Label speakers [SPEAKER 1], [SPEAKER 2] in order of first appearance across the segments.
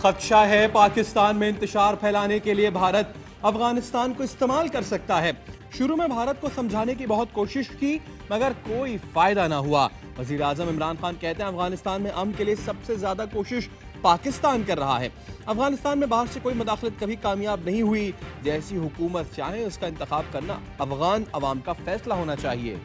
[SPEAKER 1] खदशा है पाकिस्तान में इंतशार फैलाने के लिए भारत अफगानिस्तान को इस्तेमाल कर सकता है। शुरू में भारत को समझाने की बहुत कोशिश की मगर कोई फायदा ना हुआ। वजीर आजम इमरान खान कहते हैं अफगानिस्तान में अमन के लिए सबसे ज्यादा कोशिश पाकिस्तान कर रहा है। अफगानिस्तान में बाहर से कोई मुदाखलत कभी कामयाब नहीं हुई। जैसी हुकूमत चाहे उसका इंतखाब करना अफगान अवाम का फैसला होना चाहिए।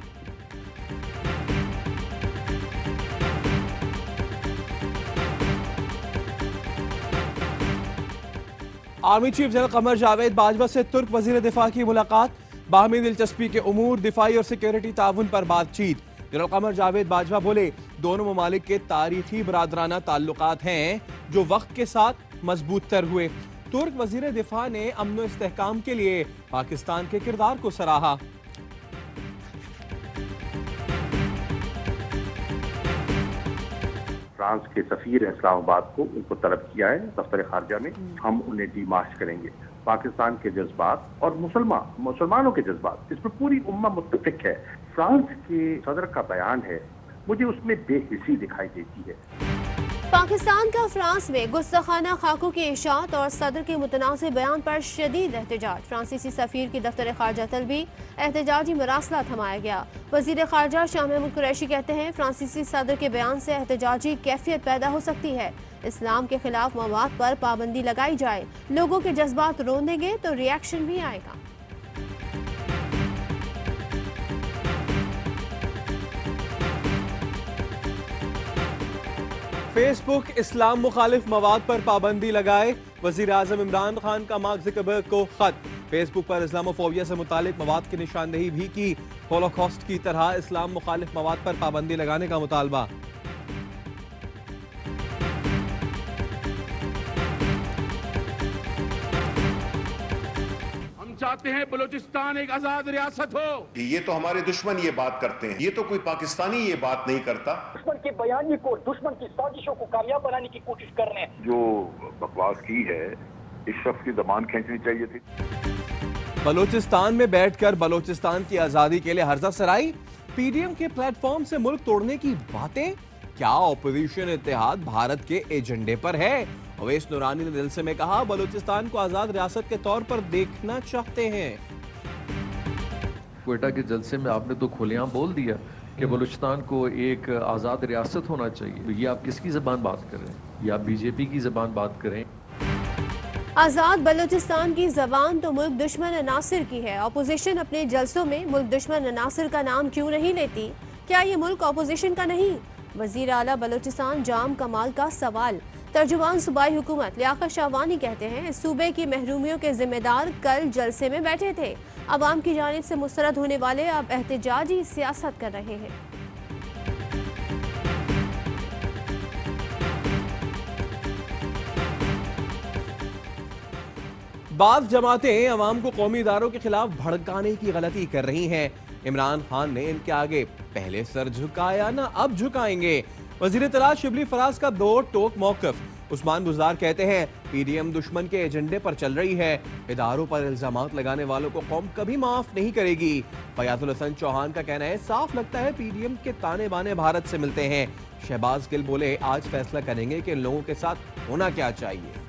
[SPEAKER 1] Army chief general Qamar Javed Bajwa से तुर्क वजीर दिफा की मुलाकात। बाहमी दिलचस्पी के उमूर, दिफाई और सिक्योरिटी ताउन पर बातचीत। जनरल कमर जावेद बाजवा बोले दोनों ममालिक के तारीखी बरादराना ताल्लुकात हैं जो वक्त के साथ मजबूत तर हुए। तुर्क वजीर दिफा ने अमन और इस्तेहकाम के लिए पाकिस्तान के किरदार को सराहा।
[SPEAKER 2] फ्रांस के सफीर इस्लामाबाद को उनको तलब किया है दफ्तर खारजा में। हम उन्हें डीमार्च करेंगे। पाकिस्तान के जज्बात और मुसलमानों के जज्बात, इस पर पूरी उम्मा मुत्तफिक है। फ्रांस के सदर का बयान है, मुझे उसमें बेहिसी दिखाई देती है।
[SPEAKER 3] पाकिस्तान का फ्रांस में गुस्ताखाना खाकों की इशाअत और सदर के मुतनाज़िर बयान पर शदीद एहतजाज। फ्रांसीसी सफीर की दफ्तर खारजा तलबी एहतजाजी मरासला थमाया गया। वजीर खारजा शाह महमूद कुरैशी कहते हैं फ्रांसीसी सदर के बयान से एहतजाजी कैफियत पैदा हो सकती है। इस्लाम के खिलाफ मवाद पर पाबंदी लगाई जाए, लोगों के जज्बात रोनेंगे तो रिएक्शन भी आएगा।
[SPEAKER 1] फेसबुक इस्लाम मुखालिफ मवाद पर पाबंदी लगाए। वजीर आजम इमरान खान का मार्क ज़ुकरबर्ग को खत। फेसबुक पर इस्लामोफोबिया से मुतालिक मवाद की निशानदेही भी की। होलोकॉस्ट की तरह इस्लाम मुखालिफ मवाद पर पाबंदी लगाने का मुतालबा।
[SPEAKER 4] चाहते हैं बलूचिस्तान एक आजाद रियासत हो।
[SPEAKER 5] ये तो हमारे दुश्मन ये बात करते हैं, ये तो कोई पाकिस्तानी ये बात नहीं करता।
[SPEAKER 6] दुश्मन के बयानी को, दुश्मन की साजिशों को कामयाब बनाने की कोशिश कर रहे हैं।
[SPEAKER 2] जो बकवास की है, इस शख्स की जबान खींचनी चाहिए थी।
[SPEAKER 1] बलूचिस्तान में बैठकर बलूचिस्तान की आजादी के लिए हर्जा सराई। पीडीएम के प्लेटफॉर्म से मुल्क तोड़ने की बातें। क्या ऑपोजिशन इत्तेहाद भारत के एजेंडे पर है? अवैस नूरानी ने दिल से में कहा बलूचिस्तान को आजाद रियासत के तौर पर देखना चाहते हैं।
[SPEAKER 7] क्वेटा के जलसे में आपने तो खुलेआम बोल दिया कि बलूचिस्तान को एक आजाद रियासत होना चाहिए। तो ये आप किसकी जबान बात कर रहे हैं? या बीजेपी की जबान बात करें?
[SPEAKER 3] आजाद बलूचिस्तान की जबान तो मुल्क दुश्मन अनासिर की है। अपोजिशन अपने जलसों में मुल्क दुश्मन अनासिर का नाम क्यों नहीं लेती? क्या ये मुल्क अपोजिशन का नहीं? वजीर आला बलूचिस्तान जाम कमाल का सवाल। तर्जुमान सूबाई हुकूमत लियाकत शाहवानी कहते हैं इस सूबे की महरूमियों के जिम्मेदार कल जलसे में बैठे थे। अवाम की जानिब से मुस्तरद होने वाले अब एहतजाजी सियासत कर रहे हैं।
[SPEAKER 1] बाज़ जमातें अवाम को कौमी इदारों के खिलाफ भड़काने की गलती कर रही हैं। इमरान खान ने इनके आगे पहले सर झुकाया ना अब झुकाएंगे। वजीर तलाश शिबली फराज का दो टोक मौक़िफ़। उस्मान बुज़दार कहते हैं पीडीएम दुश्मन के एजेंडे पर चल रही है। इदारों पर इल्जामात लगाने वालों को कौम कभी माफ नहीं करेगी। फयाजुल हसन चौहान का कहना है साफ लगता है पीडीएम के ताने बाने भारत से मिलते हैं। शहबाज गिल बोले आज फैसला करेंगे कि इन लोगों के साथ होना क्या चाहिए।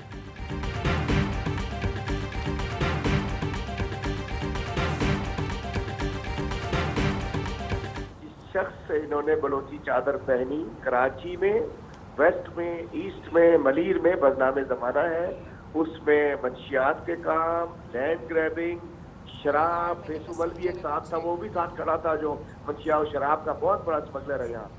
[SPEAKER 6] शख्स इन्होंने बलोची चादर पहनी, कराची में, वेस्ट में, ईस्ट में, मलीर में बदनामे जमाना है। उसमें मंशियात के काम, लैंड ग्रैबिंग, शराब, फेसुमल भी एक साथ था, वो भी साथ खड़ा था जो मंशिया और शराब का बहुत बड़ा स्मगलर है यहाँ।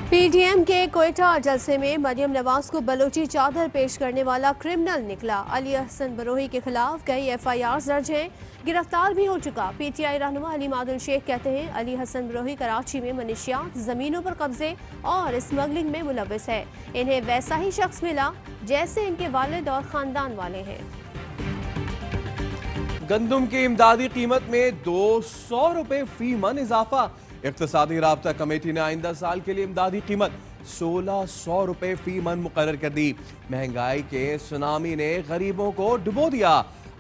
[SPEAKER 3] पीडीएम के क्वेटा जलसे में मरियम नवाज को बलोची चादर पेश करने वाला क्रिमिनल निकला। अली हसन बरोही के खिलाफ कई एफआईआर दर्ज हैं, गिरफ्तार भी हो चुका। पीटीआई रहनुमा अली मादुल शेख कहते हैं अली हसन बरोही कराची में मनशियात, जमीनों पर कब्जे और स्मगलिंग में मुलविस है। इन्हें वैसा ही शख्स मिला जैसे इनके वालिद और खानदान वाले हैं।
[SPEAKER 1] गंदुम की इमदादी कीमत में 200 रुपए फी मन इजाफा। इक्तिसादी राब्ता कमेटी ने आइंदा साल के लिए इमदादी कीमत 1600 रुपए फी मन मुकर्रर कर दी। महंगाई के सुनामी ने गरीबों को डुबो दिया।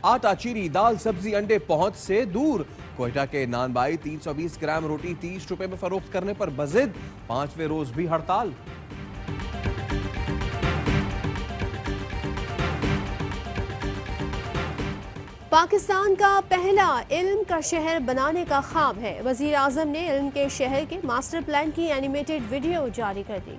[SPEAKER 1] आटा, चीनी, दाल, सब्जी, अंडे पहुंच से दूर। क्वेटा के नानबाई 320 ग्राम रोटी 30 रुपए में फरोख्त करने पर बजिद। 5वें रोज भी हड़ताल।
[SPEAKER 3] पाकिस्तान का पहला इल्म का शहर बनाने का ख्वाब है। वजीर आजम ने इल्म के शहर के मास्टर प्लान की एनिमेटेड वीडियो जारी कर दी।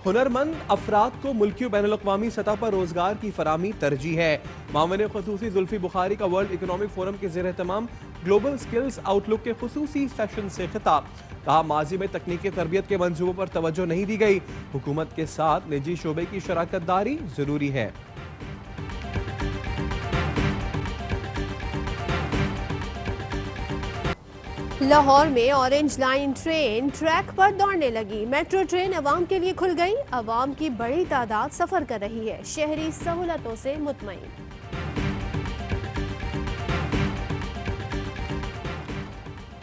[SPEAKER 1] हुनरमंद अफराद को मुल्की और बैनुल-अक़वामी सतह पर रोजगार की फराहमी तरजीह है। मामले ख़ुसूसी जुल्फी बुखारी का वर्ल्ड इकोनॉमिक फोरम के ज़ेर एहतमाम ग्लोबल स्किल्स आउटलुक के ख़ुसूसी सेशन से खिताब। कहा, माजी में तकनीकी तरबियत के मंसूबों पर तवज्जो नहीं दी गई। हुकूमत के साथ निजी शोबे की शराकत दारी जरूरी है।
[SPEAKER 3] लाहौर में ऑरेंज लाइन ट्रेन ट्रैक पर दौड़ने लगी। मेट्रो ट्रेन अवाम के लिए खुल गई। अवाम की बड़ी तादाद सफर कर रही है। शहरी सहूलतों से मुतमईन।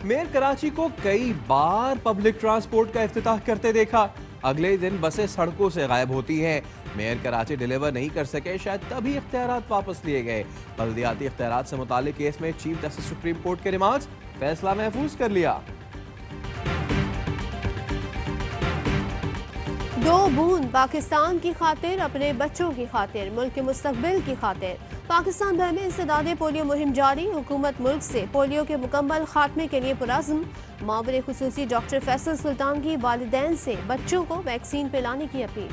[SPEAKER 1] मेयर कराची को कई बार पब्लिक ट्रांसपोर्ट का इफ्तिताह करते देखा। अगले दिन बसें सड़कों से गायब होती हैं। मेयर कराची डिलीवर नहीं कर सके, शायद तभी इख्तियारात वापस लिए गए। बल्दियाती इख्तियारात से मुतालिक केस में चीफ जस्टिस सुप्रीम कोर्ट के रिमार्क्स, फैसला महफूज कर लिया।
[SPEAKER 3] 2 बूंद पाकिस्तान की खातिर, अपने बच्चों की खातिर, मुल्क के मुस्तकबिल की खातिर। पाकिस्तान भर में इंसदादे पोलियो मुहिम जारी। हुकूमत मुल्क से पोलियो के मुकम्मल खात्मे के लिए पुरअज़्म। मावरे खुसूसी डॉक्टर फैसल सुल्तान की वालिदैन से बच्चों को वैक्सीन पिलाने की अपील।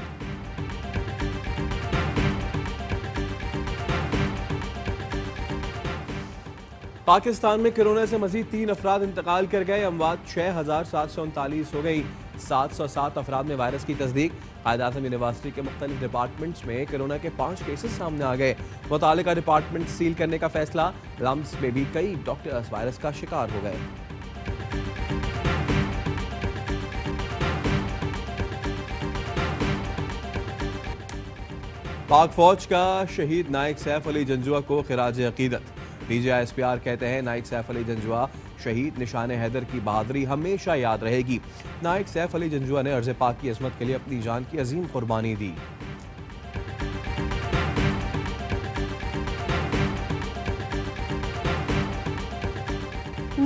[SPEAKER 1] पाकिस्तान में कोरोना से मजीद 3 अफराद इंतकाल कर गए। अमवात 6739 हो गई। 707 अफराद में वायरस की तस्दीक। कायद-ए-आज़म यूनिवर्सिटी के मुख्तलिफ डिपार्टमेंट्स में कोरोना के 5 केसेस सामने आ गए। मुतालिका डिपार्टमेंट सील करने का फैसला। लम्स में भी कई डॉक्टर्स वायरस का शिकार हो गए। पाक फौज का शहीद नाइक सैफ अली जंजुआ को खिराज अकीदत। DGISPR कहते हैं, नाइक सैफ अली जंजुआ शहीद निशान हैदर की बहादुरी हमेशा याद रहेगी। नाइक सैफ अली जंजुआ ने अर्ज़ पाक की अज़मत के लिए अपनी जान की अजीम कुर्बानी दी।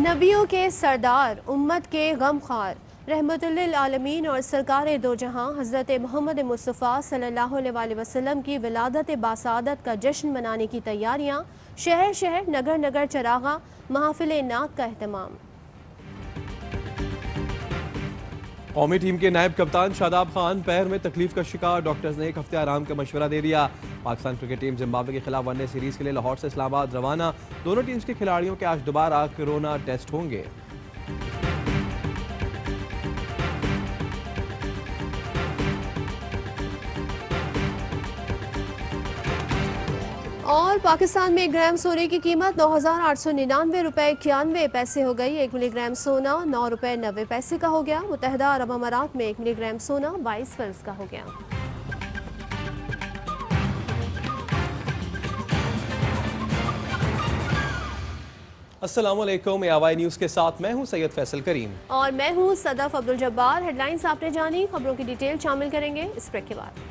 [SPEAKER 3] नबियों के सरदार, उम्मत के गमखार, रहमतुल्लिल आलमीन और सरकार दो जहां हज़रत मोहम्मद मुस्तफ़ा सल्लल्लाहु अलैहि वसल्लम की विलादत बासादत का जश्न मनाने की तैयारियां। शहर शहर, नगर नगर चरागा, महफिल नात का एहतमाम।
[SPEAKER 1] कौमी टीम के नायब कप्तान शादाब खान पैर में तकलीफ का शिकार। डॉक्टर्स ने 1 हफ्ते आराम का मशवरा दे दिया। पाकिस्तान क्रिकेट टीम जिम्बाब्वे के खिलाफ वनडे सीरीज के लिए लाहौर से इस्लामाबाद रवाना। दोनों टीम्स के खिलाड़ियों के आज दोबारा कोरोना टेस्ट होंगे।
[SPEAKER 3] और पाकिस्तान में 1 ग्राम सोने की कीमत 9,899 रुपये 91 पैसे हो गई। 1 मिलीग्राम सोना 9 रुपये 90 पैसे का हो गया। मुत्तहिदा अरब अमारात में 1 मिलीग्राम सोना 22 फल्स का हो गया।
[SPEAKER 1] अस्सलाम वालेकुम, AY न्यूज़ के साथ मैं हूं सैयद फैसल करीम
[SPEAKER 3] और मैं हूं सदफ अब्दुल जब्बार। हेडलाइंस आपने जानी, खबरों की डिटेल शामिल करेंगे इस ब्रेक के बाद।